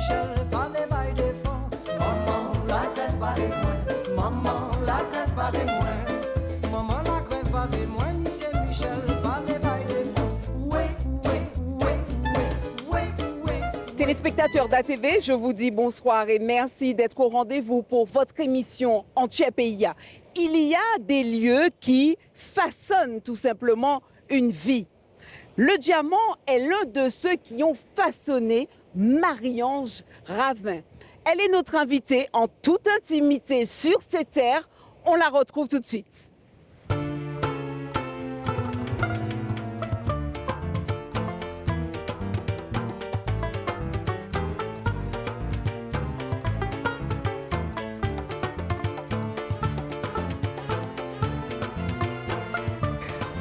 Saint-Michel, pas les bails de fond. Maman, la crève pas de moi. Maman, la crève pas de moi. Maman, la crève pas de moi. Ni Saint-Michel, pas les bails de fond. Oui, oui, oui, oui, oui, oui. Téléspectateurs d'ATV, je vous dis bonsoir et merci d'être au rendez-vous pour votre émission Antiepeia. Il y a des lieux qui façonnent tout simplement une vie. Le diamant est l'un de ceux qui ont façonné Marie-Ange Ravin. Elle est notre invitée en toute intimité sur ces terres. On la retrouve tout de suite.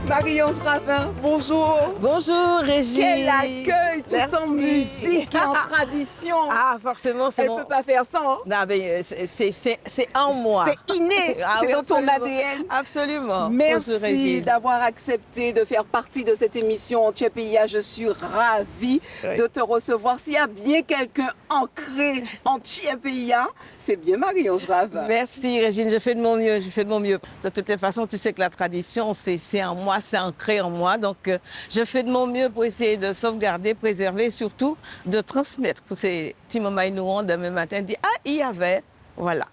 Marie-Ange Ravin, bonjour. Bonjour Régine. Quel accueil, tout Merci. en musique et en tradition. Ah, forcément, c'est Elle ne peut pas faire ça. Hein. Non, mais c'est en moi. C'est inné, Ah c'est oui, dans ton absolument. ADN. Absolument. Bonjour, Merci Régine. d'avoir accepté de faire partie de cette émission Antiepeia. Je suis ravie Oui. de te recevoir. S'il y a bien quelqu'un ancré en Antiepeia, c'est bien Marie-Ange Ravin. Merci Régine, je fais de mon mieux, je fais de mon mieux. De toutes les façons, tu sais que la tradition, c'est en moi, c'est ancré en moi. Donc, je fais de mon mieux pour essayer de sauvegarder, préserver, et surtout de transmettre pour ces petits moments inouïs demain matin. Dire, ah, il y avait, voilà.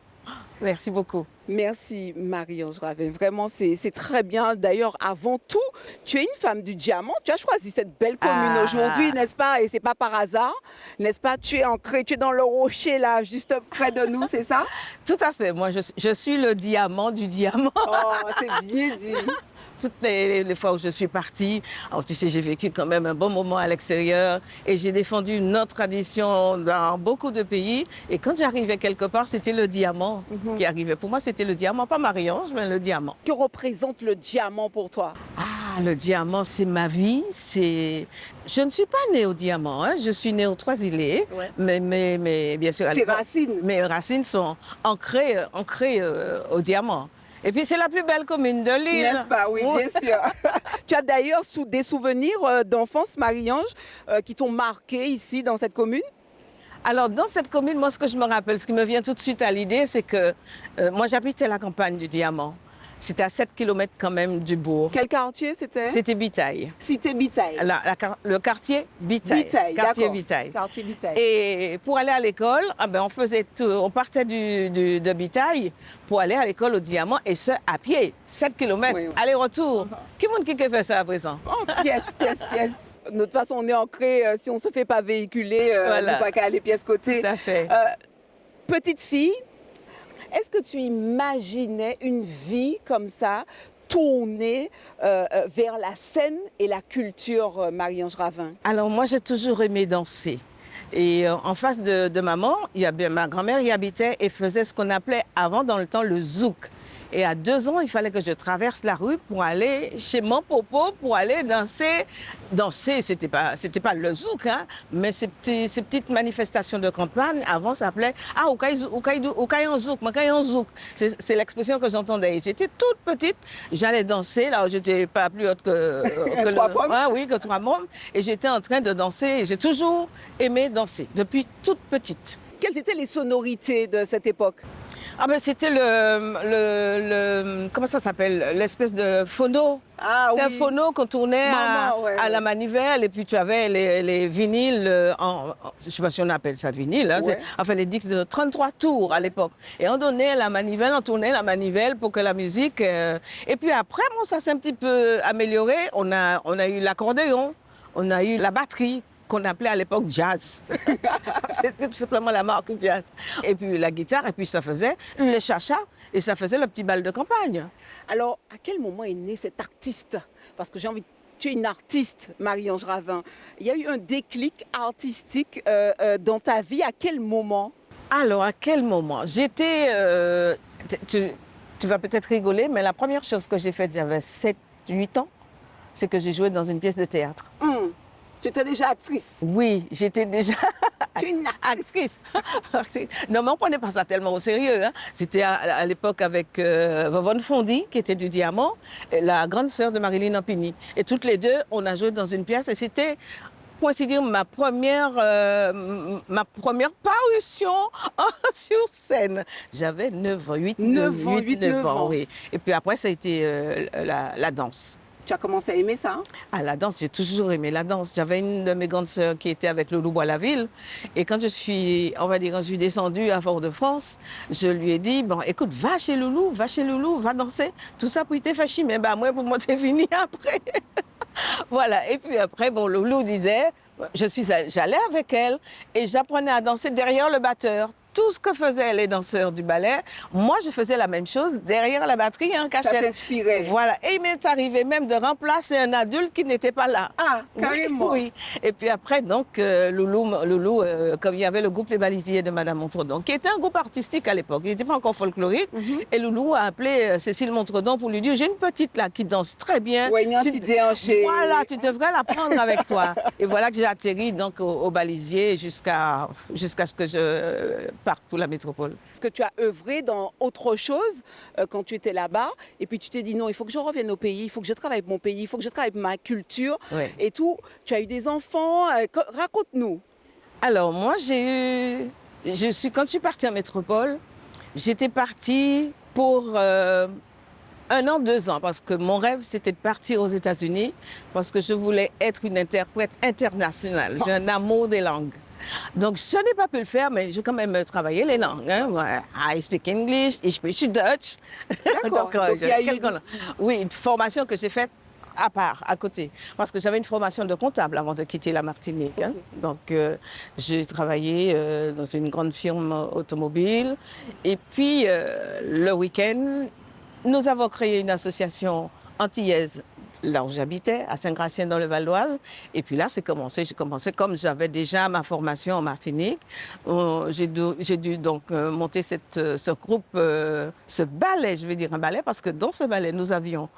Merci beaucoup. Merci Marie-Ange Ravin. Vraiment, c'est très bien. D'ailleurs, avant tout, tu es une femme du diamant. Tu as choisi cette belle commune Ah. aujourd'hui, n'est-ce pas? Et c'est pas par hasard, n'est-ce pas? Tu es ancré, tu es dans le rocher là, juste près de nous, c'est ça? Tout à fait. Moi, je suis le diamant du diamant. Oh, c'est bien dit. Toutes les fois où je suis partie, alors tu sais, j'ai vécu quand même un bon moment à l'extérieur et j'ai défendu notre tradition dans beaucoup de pays. Et quand j'arrivais quelque part, c'était le diamant qui arrivait. Pour moi, c'était le diamant, pas Marie-Ange, mais le diamant. Que représente le diamant pour toi? Ah, le diamant, c'est ma vie. Je ne suis pas née au diamant, hein. Je suis née aux Trois-Îlets, Ouais. mais bien sûr, à Tes l'époque, racines. mes racines sont ancrées au diamant. Et puis, c'est la plus belle commune de l'île. N'est-ce pas? Oui, Ouais. bien sûr. Tu as d'ailleurs des souvenirs d'enfance, Marie-Ange, qui t'ont marqué ici dans cette commune? Alors, dans cette commune, moi, ce que je me rappelle, ce qui me vient tout de suite à l'idée, c'est que moi, j'habitais la campagne du Diamant. C'était à 7 km quand même du bourg. Quel quartier c'était? C'était Bitaille. Cité Bitaille. Le quartier Bitaille. Bitaille, Quartier d'accord. Bitaille. Quartier Bitaille. Et pour aller à l'école, on partait de Bitaille pour aller à l'école au Diamant et ce, à pied, 7 km, Oui, oui. aller-retour. Qui monde qui fait ça à présent? Oh, pièce. De toute façon, on est ancré, si on ne se fait pas véhiculer, Voilà. on ne pas qu'à aller pièce côté. Tout à fait. Petite fille, est-ce que tu imaginais une vie comme ça, tournée vers la scène et la culture, Marie-Ange Ravin? Alors moi, j'ai toujours aimé danser. Et en face de maman, ma grand-mère y habitait et faisait ce qu'on appelait avant dans le temps le zouk. Et à 2 ans, il fallait que je traverse la rue pour aller chez mon popo, pour aller danser. Danser, c'était pas le zouk, hein, mais ces petites manifestations de campagne, avant, ça s'appelait « Ah, Oukaïon zouk, Makaïon zouk ». C'est l'expression que j'entendais. J'étais toute petite, j'allais danser, là, j'étais pas plus haute que 3 pommes. Ah, oui, que 3 pommes. Et j'étais en train de danser. J'ai toujours aimé danser, depuis toute petite. Quelles étaient les sonorités de cette époque? Ah ben c'était comment ça s'appelle? L'espèce de phono. Ah C'était oui. un phono qu'on tournait Ouais, à la manivelle et puis tu avais les vinyles, je ne sais pas si on appelle ça vinyle, hein, Ouais. enfin les disques de 33 tours à l'époque. Et on donnait la manivelle, on tournait la manivelle pour que la musique... Et puis après, bon, ça s'est un petit peu amélioré. On a eu l'accordéon, on a eu la batterie, qu'on appelait à l'époque jazz. C'était tout simplement la marque jazz. Et puis la guitare, et puis ça faisait le chacha, et ça faisait le petit bal de campagne. Alors, à quel moment est né cet artiste? Parce que tu es une artiste, Marie-Ange Ravin. Il y a eu un déclic artistique dans ta vie. À quel moment? Alors, à quel moment? J'étais... tu vas peut-être rigoler, mais la première chose que j'ai faite, j'avais 7-8 ans, c'est que j'ai joué dans une pièce de théâtre. Tu étais déjà actrice. Oui, j'étais déjà Tu es une actrice. Non, mais on ne prenait pas ça tellement au sérieux, hein. C'était à l'époque avec Vovonne Fondy, qui était du Diamant, et la grande sœur de Marilyn Ampini. Et toutes les deux, on a joué dans une pièce et c'était pour ainsi dire, ma première parution sur scène. J'avais 9 ans, 9 ans, oui. Et puis après, ça a été la danse. Tu as commencé à aimer ça, hein? Ah, la danse, j'ai toujours aimé la danse. J'avais une de mes grandes sœurs qui était avec Loulou Bois-la-Ville. Et quand je suis descendue à Fort-de-France, je lui ai dit, bon, écoute, va chez Loulou, va danser. Tout ça pour te faire chier. Mais moi, pour moi, c'est fini après. Voilà. Et puis après, bon, Loulou disait, j'allais avec elle et j'apprenais à danser derrière le batteur. Tout ce que faisaient les danseurs du ballet, moi, je faisais la même chose derrière la batterie en cachette. Ça t'inspirait. Voilà. Et il m'est arrivé même de remplacer un adulte qui n'était pas là. Ah, carrément. Oui. Et puis après, donc, Loulou, comme il y avait le groupe Les Balisiers de Madame Montredon, qui était un groupe artistique à l'époque, il n'était pas encore folklorique. Et Loulou a appelé Cécile Montredon pour lui dire, j'ai une petite là qui danse très bien. Oui, une petite déhanchée. Voilà, tu devrais la prendre avec toi. Et voilà que j'ai atterri donc au Balisier jusqu'à ce que je parte pour la métropole. Est-ce que tu as œuvré dans autre chose quand tu étais là-bas et puis tu t'es dit non, il faut que je revienne au pays, il faut que je travaille pour mon pays, il faut que je travaille pour ma culture et tout. Tu as eu des enfants, raconte-nous. Alors moi quand je suis partie en métropole, j'étais partie pour 1 an, 2 ans, parce que mon rêve, c'était de partir aux États-Unis, parce que je voulais être une interprète internationale. J'ai un amour des langues. Donc, je n'ai pas pu le faire, mais j'ai quand même travaillé les langues. Hein. I speak English, ich spreche Dutch. D'accord. Donc, il y a eu... Oui, une formation que j'ai faite à part, à côté. Parce que j'avais une formation de comptable avant de quitter la Martinique. Hein. Donc, j'ai travaillé dans une grande firme automobile. Et puis, le week-end, nous avons créé une association antillaise là où j'habitais, à Saint-Gratien dans le Val d'Oise. Et puis là, j'ai commencé comme j'avais déjà ma formation en Martinique. J'ai dû donc monter ce groupe, ce ballet, je vais dire un ballet, parce que dans ce ballet, nous avions,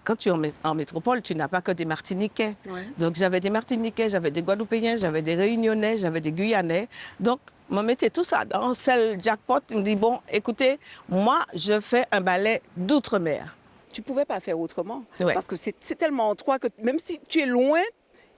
quand tu es en métropole, tu n'as pas que des Martiniquais. Ouais. Donc j'avais des Martiniquais, j'avais des Guadeloupéens, j'avais des Réunionnais, j'avais des Guyanais. Donc, on mettait tout ça dans un seul jackpot. On me dit, bon, écoutez, moi, je fais un ballet d'outre-mer. Tu ne pouvais pas faire autrement. Ouais. Parce que c'est tellement en toi que même si tu es loin,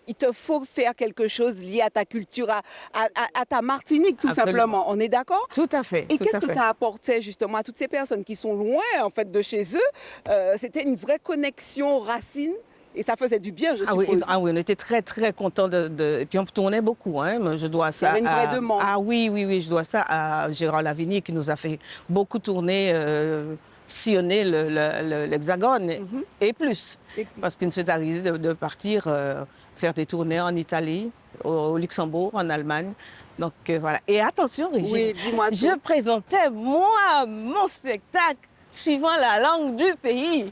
il te faut faire quelque chose lié à ta culture, à ta Martinique, tout simplement. On est d'accord? Tout à fait. Et qu'est-ce que ça apportait justement à toutes ces personnes qui sont loin en fait, de chez eux? C'était une vraie connexion racine. Et ça faisait du bien, je suppose. Oui, on était très, très contents Et puis on tournait beaucoup. Hein. Je dois ça. Il y avait une vraie demande. Ah oui, je dois ça à Gérard Lavigny qui nous a fait beaucoup tourner. Sillonner l'Hexagone et plus. Parce qu'il nous est arrivé de partir faire des tournées en Italie, au Luxembourg, en Allemagne. Donc voilà. Et attention, Brigitte, je présentais moi mon spectacle suivant la langue du pays.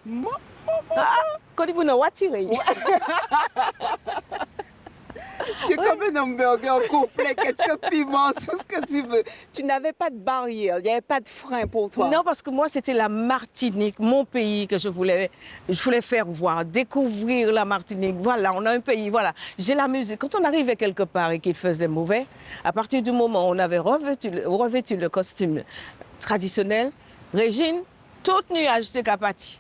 Quand il vous n'a tiré. Tu es comme un hamburger complet, ketchup, piment, tout ce que tu veux. Tu n'avais pas de barrière, il n'y avait pas de frein pour toi. Non, parce que moi, c'était la Martinique, mon pays que je voulais faire voir, découvrir la Martinique. Voilà, on a un pays, voilà. J'ai la musique. Quand on arrivait quelque part et qu'il faisait mauvais, à partir du moment où on avait revêtu le costume traditionnel, Régine, toute nuit acheté capati.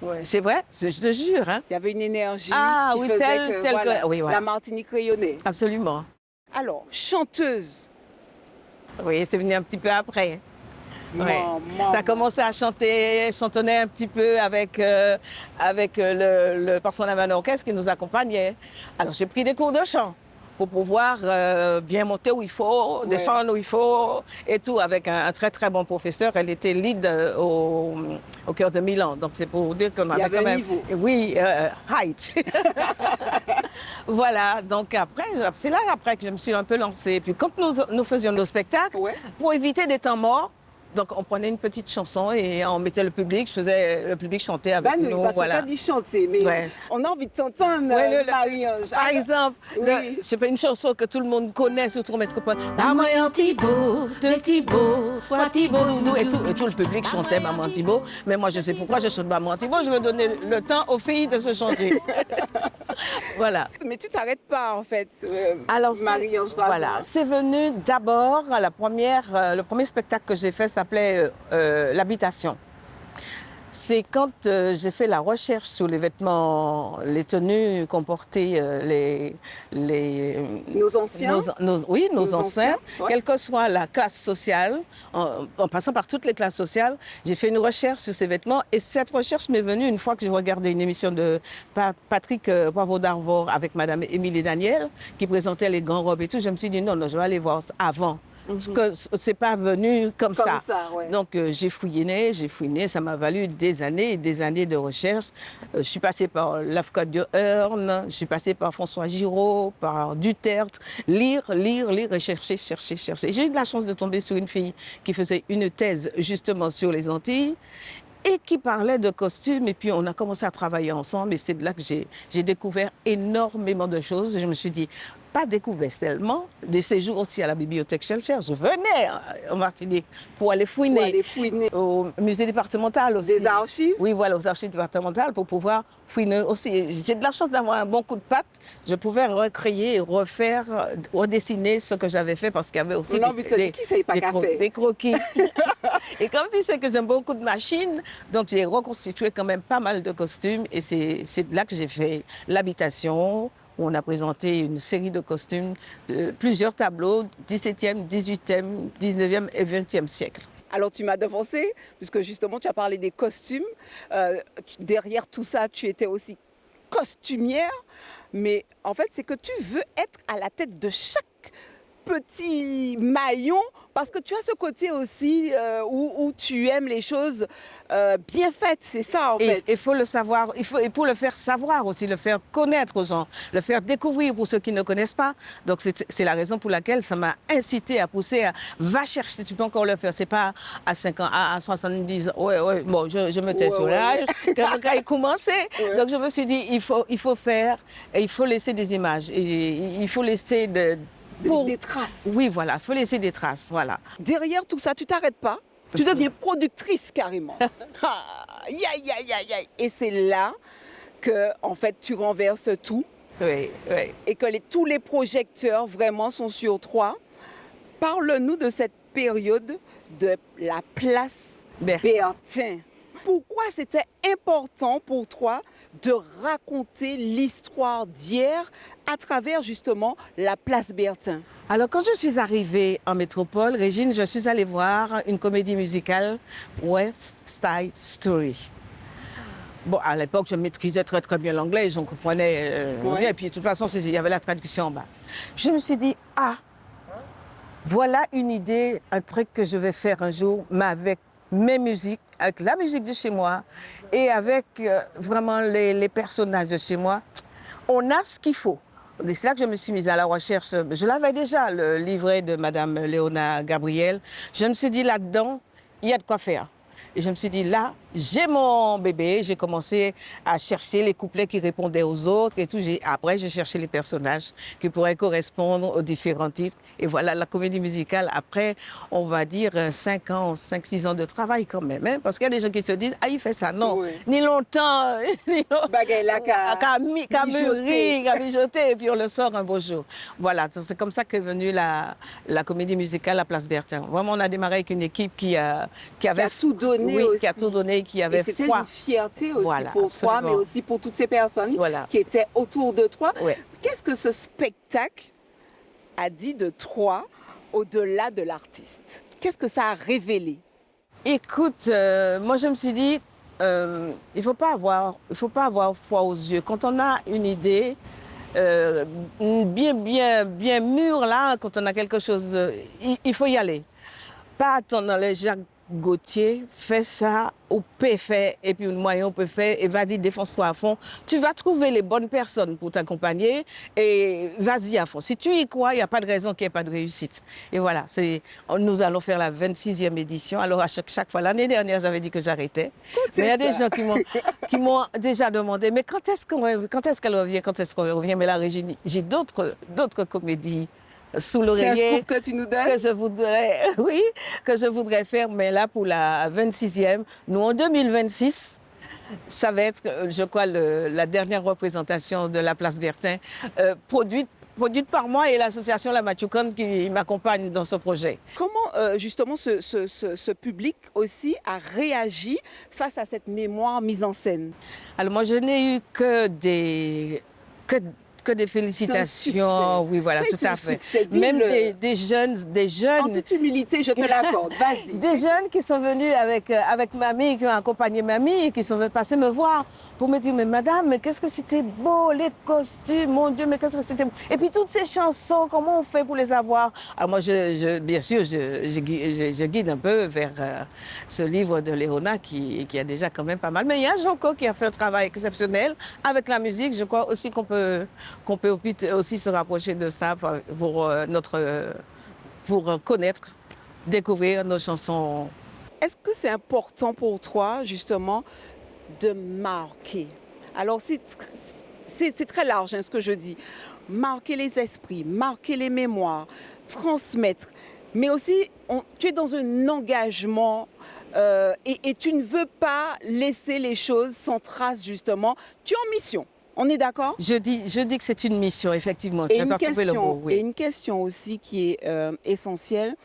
Ouais. C'est vrai, je te jure. Hein. Il y avait une énergie qui faisait que la Martinique rayonnait. Absolument. Alors, chanteuse. Oui, c'est venu un petit peu après. Ouais. Ça a commencé à chantonner un petit peu avec parce qu'on avait un orchestre qui nous accompagnait. Alors j'ai pris des cours de chant pour pouvoir bien monter où il faut, descendre où il faut et tout, avec un très très bon professeur. Elle était lead au Chœur de Milan, donc c'est pour dire qu'on avait quand même... niveau. Oui, height. Voilà, donc après, c'est là après que je me suis un peu lancée. Puis quand nous faisions nos spectacles, pour éviter des temps morts, donc on prenait une petite chanson et on mettait le public, le public chantait avec nous. Parce qu'on a dit chanter, mais on a envie de t'entendre, Marie-Ange. Par exemple, c'est pas une chanson que tout le monde connaît, surtout en métropole. Maman Thibault, 2 Thibault, 3 Thibault, doudou, et tout le public chantait Maman Thibault. Mais moi, je sais pourquoi je chante Maman Thibault, je veux donner le temps aux filles de se chanter. Voilà. Mais tu t'arrêtes pas, en fait, Marie-Ange. Voilà, c'est venu d'abord, le premier spectacle que j'ai fait s'appelait L'Habitation. C'est quand j'ai fait la recherche sur les vêtements, les tenues qu'ont portées Nos anciens. oui, nos Nos anciens, ouais. quelle que soit la classe sociale, en passant par toutes les classes sociales, j'ai fait une recherche sur ces vêtements et cette recherche m'est venue une fois que j'ai regardé une émission de Patrick Poivre d'Arvor avec Madame Émilie Daniel qui présentait les grandes robes et tout. Je me suis dit non, je vais aller voir avant. Parce que c'est pas venu comme ça. Ouais. Donc j'ai fouiné, ça m'a valu des années et des années de recherche. Je suis passée par Lafka de Hearn, je suis passée par François Giraud, par Duterte, lire et chercher. J'ai eu de la chance de tomber sur une fille qui faisait une thèse justement sur les Antilles et qui parlait de costumes. Et puis on a commencé à travailler ensemble et c'est là que j'ai découvert énormément de choses. Je me suis dit, pas découvert seulement, des séjours aussi à la bibliothèque Schellcher. Je venais en Martinique pour aller fouiner, au musée départemental aussi. Des archives? Oui, voilà, aux archives départementales pour pouvoir fouiner aussi. J'ai de la chance d'avoir un bon coup de patte. Je pouvais recréer, refaire, redessiner ce que j'avais fait parce qu'il y avait aussi des croquis. Et comme tu sais que j'aime beaucoup de machines, donc j'ai reconstitué quand même pas mal de costumes et c'est là que j'ai fait l'habitation, où on a présenté une série de costumes, plusieurs tableaux, 17e, 18e, 19e et 20e siècle. Alors tu m'as devancé, puisque justement tu as parlé des costumes. Derrière tout ça, tu étais aussi costumière. Mais en fait, c'est que tu veux être à la tête de chaque petit maillon, parce que tu as ce côté aussi où tu aimes les choses bien faites, c'est ça en fait. Il faut le savoir, et pour le faire savoir aussi, le faire connaître aux gens, le faire découvrir pour ceux qui ne connaissent pas. Donc c'est la raison pour laquelle ça m'a incité à pousser à va chercher, tu peux encore le faire, c'est pas à 5 ans, à 70 ans, ouais, bon, je me tais sur l'âge, quand il commençait. Ouais. Donc je me suis dit, il faut faire, et il faut laisser des images, et il faut laisser des traces. Oui, voilà, il faut laisser des traces, voilà. Derrière tout ça, tu t'arrêtes pas, tu deviens productrice carrément. Et c'est là que, en fait, tu renverses tout. Oui. Et que tous les projecteurs vraiment sont sur toi. Parle-nous de cette période de la place Bertin. Pourquoi c'était important pour toi de raconter l'histoire d'hier à travers justement la place Bertin? Alors quand je suis arrivée en métropole, Régine, je suis allée voir une comédie musicale, West Side Story. Bon, à l'époque, je maîtrisais très très bien l'anglais, je comprenais bien, et puis de toute façon, il y avait la traduction en bas. Je me suis dit, voilà une idée, un truc que je vais faire un jour, mais avec mes musiques, avec la musique de chez moi et avec vraiment les personnages de chez moi. On a ce qu'il faut. C'est là que je me suis mise à la recherche. Je l'avais déjà, le livret de Madame Léona Gabriel. Je me suis dit, là-dedans, il y a de quoi faire. Et je me suis dit, là, j'ai mon bébé. J'ai commencé à chercher les couplets qui répondaient aux autres et tout. Après, j'ai cherché les personnages qui pourraient correspondre aux différents titres. Et voilà, la comédie musicale, après, on va dire 5-6 ans de travail quand même. Hein, parce qu'il y a des gens qui se disent, il fait ça. Non, ni longtemps, ni longtemps. Qu'à mijoter, et puis on le sort un beau jour. Voilà, c'est comme ça qu'est venue la comédie musicale à Place Bertin. Vraiment, on a démarré avec une équipe qui avait tout donné aussi. Qui a tout donné, qui avait foi. C'était une fierté aussi pour toi, mais aussi pour toutes ces personnes qui étaient autour de toi. Ouais. Qu'est-ce que ce spectacle a dit de toi au-delà de l'artiste? Qu'est-ce que ça a révélé? Écoute, moi je me suis dit, il faut pas avoir foi aux yeux. Quand on a une idée bien mûre là, quand on a quelque chose, il faut y aller. Pas attendre dans les Jacques Gauthier, fais ça, on peut faire, et puis moi on peut faire, et vas-y, défonce-toi à fond. Tu vas trouver les bonnes personnes pour t'accompagner, et vas-y à fond. Si tu y crois, il n'y a pas de raison qu'il n'y ait pas de réussite. Et voilà, nous allons faire la 26e édition. Alors à chaque fois, l'année dernière, j'avais dit que j'arrêtais. Mais il y a des gens qui m'ont déjà demandé, mais quand est-ce qu'elle revient, Mais la Régine, j'ai d'autres comédies sous l'oreiller. C'est un scoop que tu nous donnes? Que je voudrais faire, mais là pour la 26e. Nous, en 2026, ça va être, je crois, la dernière représentation de la place Bertin, produite produite par moi et l'association La Machucan qui m'accompagne dans ce projet. Comment justement ce public aussi a réagi face à cette mémoire mise en scène? Alors moi, je n'ai eu que des félicitations. Oui, voilà, tout à fait. Succès, même des jeunes. En toute humilité, je te l'accorde. Vas-y. Des jeunes qui sont venus avec mamie, qui ont accompagné mamie, qui sont passés me voir pour me dire, mais madame, mais qu'est-ce que c'était beau, les costumes, mon Dieu, mais qu'est-ce que c'était beau. Et puis toutes ces chansons, comment on fait pour les avoir? Alors moi, bien sûr, je guide un peu vers ce livre de Léona qui a déjà quand même pas mal. Mais il y a Joko qui a fait un travail exceptionnel avec la musique. Je crois aussi qu'on peut aussi se rapprocher de ça pour connaître, découvrir nos chansons. Est-ce que c'est important pour toi, justement, de marquer? Alors, c'est très large, hein, ce que je dis. Marquer les esprits, marquer les mémoires, transmettre. Mais aussi, tu es dans un engagement et tu ne veux pas laisser les choses sans trace, justement. Tu es en mission. On est d'accord? Je dis que c'est une mission, effectivement. Et une question aussi qui est essentielle,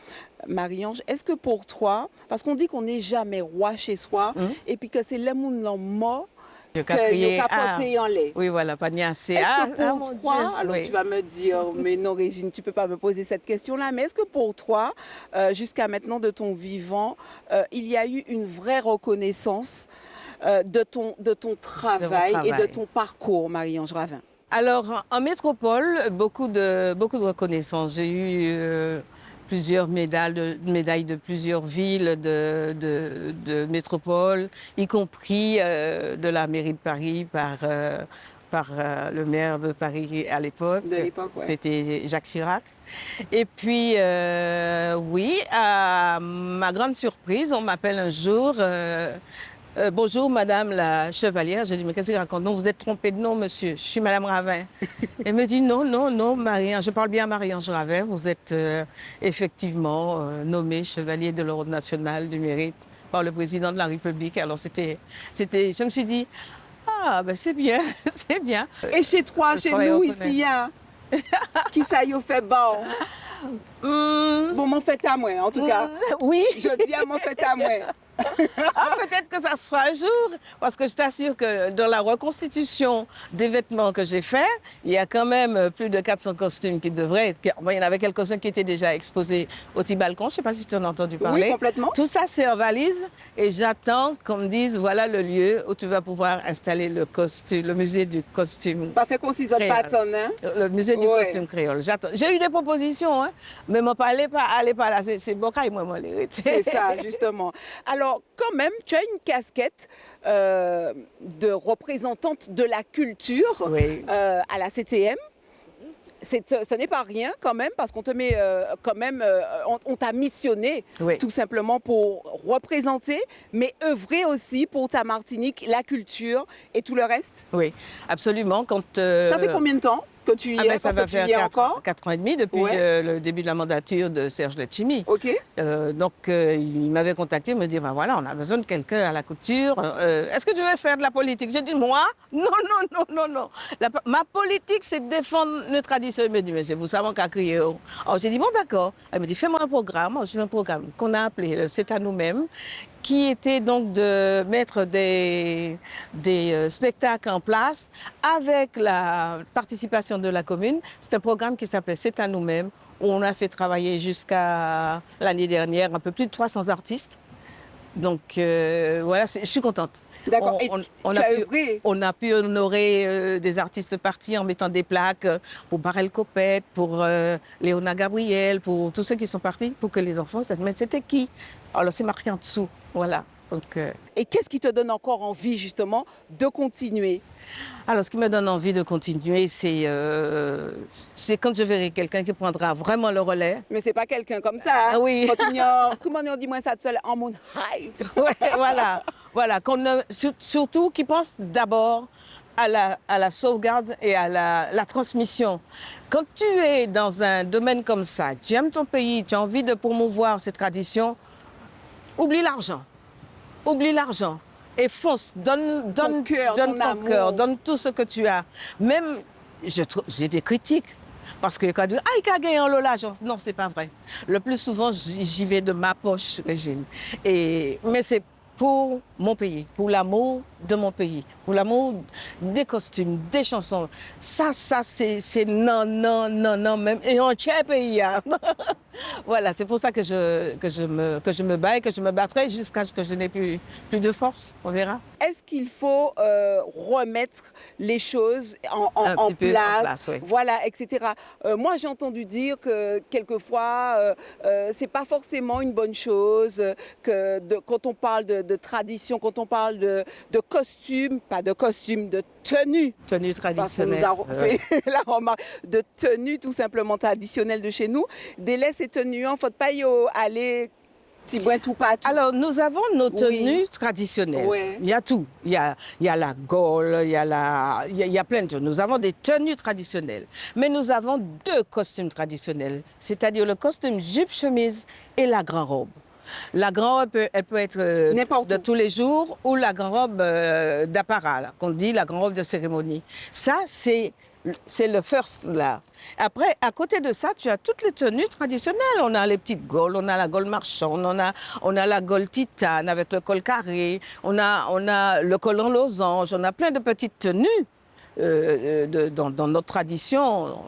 Marie-Ange, est-ce que pour toi, parce qu'on dit qu'on n'est jamais roi chez soi, et puis que c'est les gens mort que capoter en lait. Oui, voilà, pas assez. Est-ce que pour toi, Dieu, alors oui. tu vas me dire, mais non Régine, tu ne peux pas me poser cette question-là, mais est-ce que pour toi, jusqu'à maintenant de ton vivant, il y a eu une vraie reconnaissance de ton travail et de ton parcours, Marie-Ange Ravin? Alors, en métropole, beaucoup de reconnaissance. J'ai eu plusieurs médailles de plusieurs villes de métropole, y compris de la mairie de Paris par le maire de Paris à l'époque. De l'époque, ouais. C'était Jacques Chirac. Et puis, oui, à ma grande surprise, on m'appelle un jour... bonjour, madame la chevalière. Je dis, mais qu'est-ce qu'il raconte? Non, vous êtes trompée de nom, monsieur. Je suis madame Ravin. Elle me dit, non, Marie-Ange. Je parle bien Marie-Ange Ravin. Vous êtes effectivement nommée chevalier de l'Ordre national du mérite par le président de la République. Alors, je me suis dit, ah, ben c'est bien, c'est bien. Et chez toi, chez nous, ici, hein, qui ça y a fait bon? Bon, m'en faites à moi, en tout cas. Oui. Je dis à m'en faites à moi. Peut-être que ça se fera un jour, parce que je t'assure que dans la reconstitution des vêtements que j'ai fait, il y a quand même plus de 400 costumes qui devraient être... Bon, il y en avait quelques-uns qui étaient déjà exposés au petit balcon, je ne sais pas si tu en as entendu parler. Oui, complètement. Tout ça, c'est en valise et j'attends qu'on me dise, voilà le lieu où tu vas pouvoir installer le costume, le musée du costume. Pas fait qu'on s'y zote pas, hein? Le musée du costume créole. J'ai eu des propositions, hein, mais moi, allez pas là, c'est bocaille, moi, l'héritier. C'est ça, justement. Alors, quand même, tu as une casquette de représentante de la culture oui. À la CTM. Ce n'est pas rien quand même, parce qu'on te met quand même, on t'a missionné oui. tout simplement pour représenter, mais œuvrer aussi pour ta Martinique, la culture et tout le reste. Oui, absolument. Ça fait combien de temps que tu y es? Ça va faire 4 ans et demi depuis le début de la mandature de Serge Letchimy. Ok. Donc, il m'avait contacté, me dit, ben voilà, on a besoin de quelqu'un à la couture. Est-ce que tu veux faire de la politique? J'ai dit, moi? Non. Ma politique, c'est de défendre nos traditions. Il me dit, mais c'est vous savez qu'à crier. Alors, j'ai dit, bon, d'accord. Elle me dit, fais-moi un programme. Alors, je fais un programme qu'on a appelé C'est à nous-mêmes, qui était donc de mettre des spectacles en place avec la participation de la commune. C'est un programme qui s'appelait C'est à nous-mêmes, où on a fait travailler jusqu'à l'année dernière un peu plus de 300 artistes. Donc voilà, je suis contente. D'accord. On a pu honorer des artistes partis en mettant des plaques pour Barel Copette, pour Léona Gabriel, pour tous ceux qui sont partis, pour que les enfants se disent, mais c'était qui? Alors c'est marqué en dessous, voilà. Donc, Et qu'est-ce qui te donne encore envie justement de continuer? Alors ce qui me donne envie de continuer, c'est quand je verrai quelqu'un qui prendra vraiment le relais. Mais c'est pas quelqu'un comme ça. Hein? Ah oui. Comment on dit moi ça tout seul en mon hype? Ouais, voilà. Surtout qui pense d'abord à la sauvegarde et à la transmission. Quand tu es dans un domaine comme ça, tu aimes ton pays, tu as envie de promouvoir ces traditions, oublie l'argent. Et fonce, donne ton cœur, donne tout ce que tu as. Même, j'ai des critiques. Parce que quand on dit, ah, il a gagné en Lola, non, c'est pas vrai. Le plus souvent, j'y vais de ma poche, Régine. Mais c'est pour mon pays, pour l'amour de mon pays, pour l'amour des costumes, des chansons. Ça c'est non, non, non, non, même, et en tient pays. Hein. Voilà, c'est pour ça que je me bats et que je me battrai jusqu'à ce que je n'ai plus de force, on verra. Est-ce qu'il faut remettre les choses en place, oui. voilà, etc. Moi, j'ai entendu dire que quelquefois, c'est pas forcément une bonne chose quand on parle de tradition, quand on parle de costume, pas de costume, de tenue. Tenue traditionnelle. Parce qu'on nous a fait la remarque de tenue tout simplement traditionnelle de chez nous. Délai ces tenues, il ne faut pas y aller. Tout pas tout. Alors, nous avons nos tenues traditionnelles. Oui. Il y a tout. Il y a la gaule, il y a plein de choses. Nous avons des tenues traditionnelles. Mais nous avons deux costumes traditionnels, c'est-à-dire le costume jupe-chemise et la grande robe. La grande robe, elle peut être de tous les jours ou la grande robe d'apparat, qu'on dit la grande robe de cérémonie. Ça, c'est le first là. Après, à côté de ça, tu as toutes les tenues traditionnelles. On a les petites gaules, on a la gaule marchande, on a la gaule titane avec le col carré, on a le col en losange, on a plein de petites tenues dans notre tradition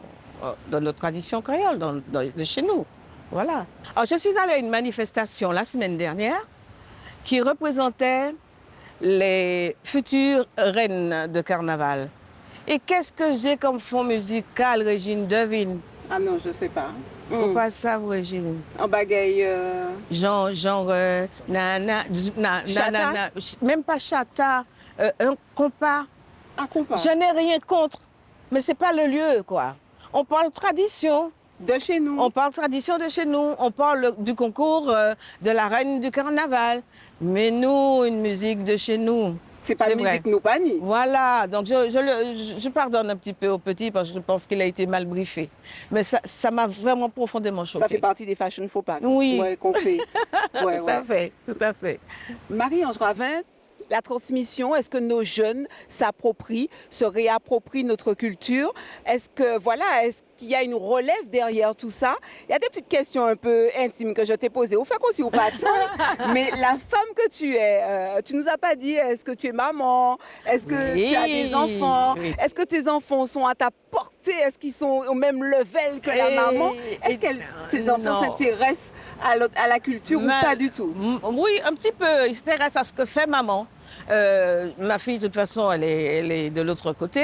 créole, de chez nous. Voilà. Alors, je suis allée à une manifestation la semaine dernière qui représentait les futures reines de carnaval. Et qu'est-ce que j'ai comme fond musical, Régine, devine? Ah non, je ne sais pas. Pourquoi ça, Régine? En bagaille... Genre, même pas chata, un compas. Un compas. Je n'ai rien contre, mais ce n'est pas le lieu, quoi. On parle tradition. De chez nous. On parle tradition de chez nous. On parle du concours de la reine du carnaval. Mais nous, une musique de chez nous. C'est pas musique nous pas ni. Voilà, donc je pardonne un petit peu au petit parce que je pense qu'il a été mal briefé. Mais ça m'a vraiment profondément choquée. Ça fait partie des fashion faux pas. Oui. Ouais, qu'on fait. Ouais, tout à fait. Marie-Ange Ravin, la transmission, est-ce que nos jeunes s'approprient, se réapproprient notre culture? Est-ce qu'il y a une relève derrière tout ça? Il y a des petites questions un peu intimes que je t'ai posées. Au fait aussi ou pas tant. Mais la femme que tu es, tu nous as pas dit, est-ce que tu es maman? Est-ce que tu as des enfants? Oui. Est-ce que tes enfants sont à ta portée? Est-ce qu'ils sont au même level que la maman? Est-ce que tes enfants s'intéressent à la culture ou pas du tout? Oui, un petit peu. Ils s'intéressent à ce que fait maman. Ma fille, de toute façon, elle est de l'autre côté.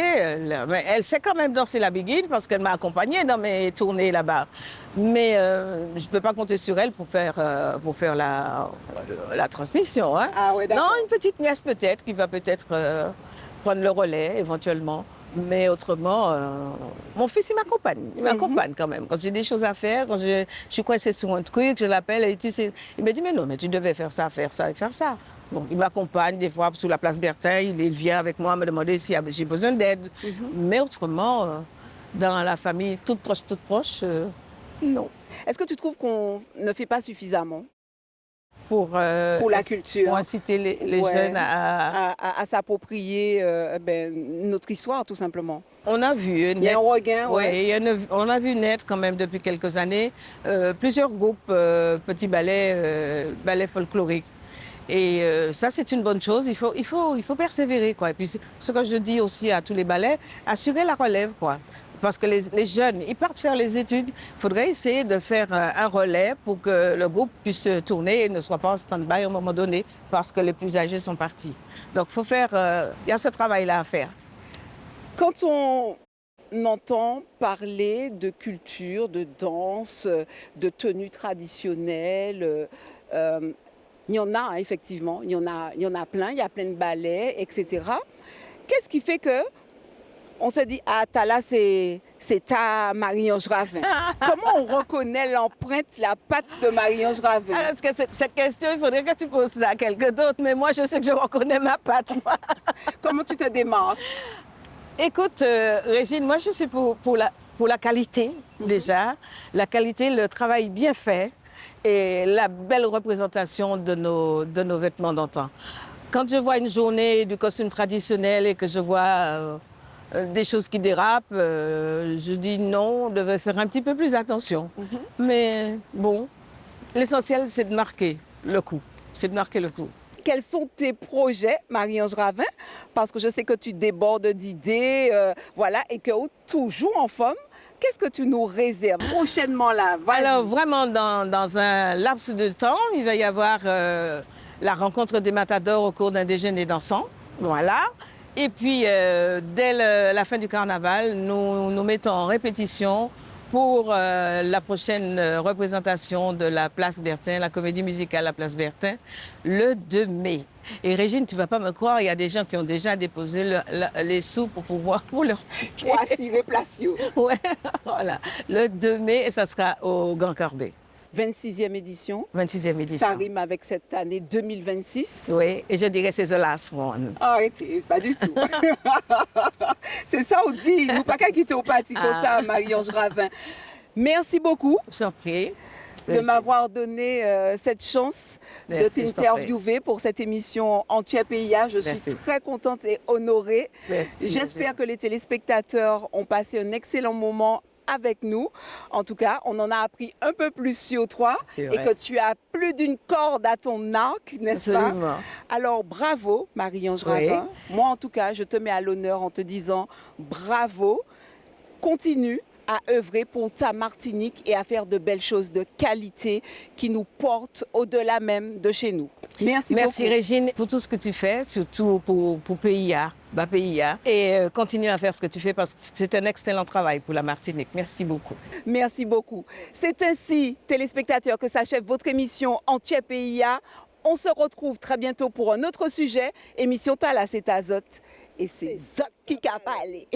Mais elle sait quand même danser la biguine parce qu'elle m'a accompagnée dans mes tournées là-bas. Mais je ne peux pas compter sur elle pour faire la transmission. Hein. Ah ouais, d'accord. Non, une petite nièce peut-être qui va peut-être prendre le relais éventuellement. Mais autrement, mon fils, il m'accompagne. Il m'accompagne quand même. Quand j'ai des choses à faire, quand je suis coincée sur un truc, je l'appelle et tu sais, il me dit, mais non, mais tu devais faire ça et faire ça. Bon, il m'accompagne des fois sur la place Bertin, il vient avec moi me demander si j'ai besoin d'aide. Mais autrement, dans la famille toute proche, non. Est-ce que tu trouves qu'on ne fait pas suffisamment pour la culture, pour inciter les jeunes à s'approprier notre histoire, tout simplement? On a vu il y a un regain, on a vu naître quand même depuis quelques années plusieurs groupes petits ballets folkloriques. Et ça, c'est une bonne chose. Il faut persévérer, quoi. Et puis, ce que je dis aussi à tous les ballets, assurer la relève, quoi. Parce que les jeunes, ils partent faire les études. Il faudrait essayer de faire un relais pour que le groupe puisse tourner et ne soit pas en stand-by à un moment donné parce que les plus âgés sont partis. Donc, il y a ce travail-là à faire. Quand on entend parler de culture, de danse, de tenue traditionnelle, il y en a, hein, effectivement, il y en a plein, il y a plein de ballets, etc. Qu'est-ce qui fait que on se dit, ah, là, c'est ta Marie-Ange Ravin. Comment on reconnaît l'empreinte, la patte de Marie-Ange Ravin? Alors, que cette question, il faudrait que tu poses ça à quelqu'un d'autre, mais moi, je sais que je reconnais ma patte. Comment tu te démarques? Écoute, Régine, moi, je suis pour la qualité, déjà. La qualité, le travail bien fait et la belle représentation de nos vêtements d'antan. Quand je vois une journée du costume traditionnel et que je vois des choses qui dérapent, je dis non, on devait faire un petit peu plus attention. Mais bon, l'essentiel, c'est de marquer le coup. C'est de marquer le coup. Quels sont tes projets, Marie-Ange Ravin? Parce que je sais que tu débordes d'idées, voilà, et que toujours en forme. Qu'est-ce que tu nous réserves prochainement là? Vas-y. Alors vraiment, dans un laps de temps, il va y avoir la rencontre des matadors au cours d'un déjeuner dansant. Voilà. Et puis, dès la fin du carnaval, nous nous mettons en répétition pour la prochaine représentation de la Place Bertin, la comédie musicale La Place Bertin, le 2 mai. Et Régine, tu ne vas pas me croire, il y a des gens qui ont déjà déposé les sous pour leur ticket. Pour assurer Placio. Ouais, voilà. Le 2 mai, et ça sera au Grand Corbet. 26e édition. 26e édition. Ça rime avec cette année 2026. Oui, et je dirais c'est the last one. Arrêtez, pas du tout. C'est ça on dit, nous pas qu'à quitter au parti comme ça, Marie-Ange Ravin. Merci beaucoup Je t'en prie. de m'avoir donné cette chance Merci, de je t'en t'interviewer pour cette émission Entier PIA. Je suis Merci. très contente et honorée. Merci, J'espère que les téléspectateurs ont passé un excellent moment avec nous. En tout cas, on en a appris un peu plus sur toi C'est et vrai. que tu as plus d'une corde à ton arc, n'est-ce pas? Absolument. Alors, bravo, Marie-Ange Oui. Ravin. Moi, en tout cas, je te mets à l'honneur en te disant bravo. Continue à œuvrer pour ta Martinique et à faire de belles choses de qualité qui nous portent au-delà même de chez nous. Merci Merci beaucoup. Régine pour tout ce que tu fais, surtout pour PIA, PIA. Et continue à faire ce que tu fais parce que c'est un excellent travail pour la Martinique. Merci beaucoup. Merci beaucoup. C'est ainsi, téléspectateurs, que s'achève votre émission Entier PIA. On se retrouve très bientôt pour un autre sujet. Émission Tala, c'est Azote. Et c'est Zot qui a parlé.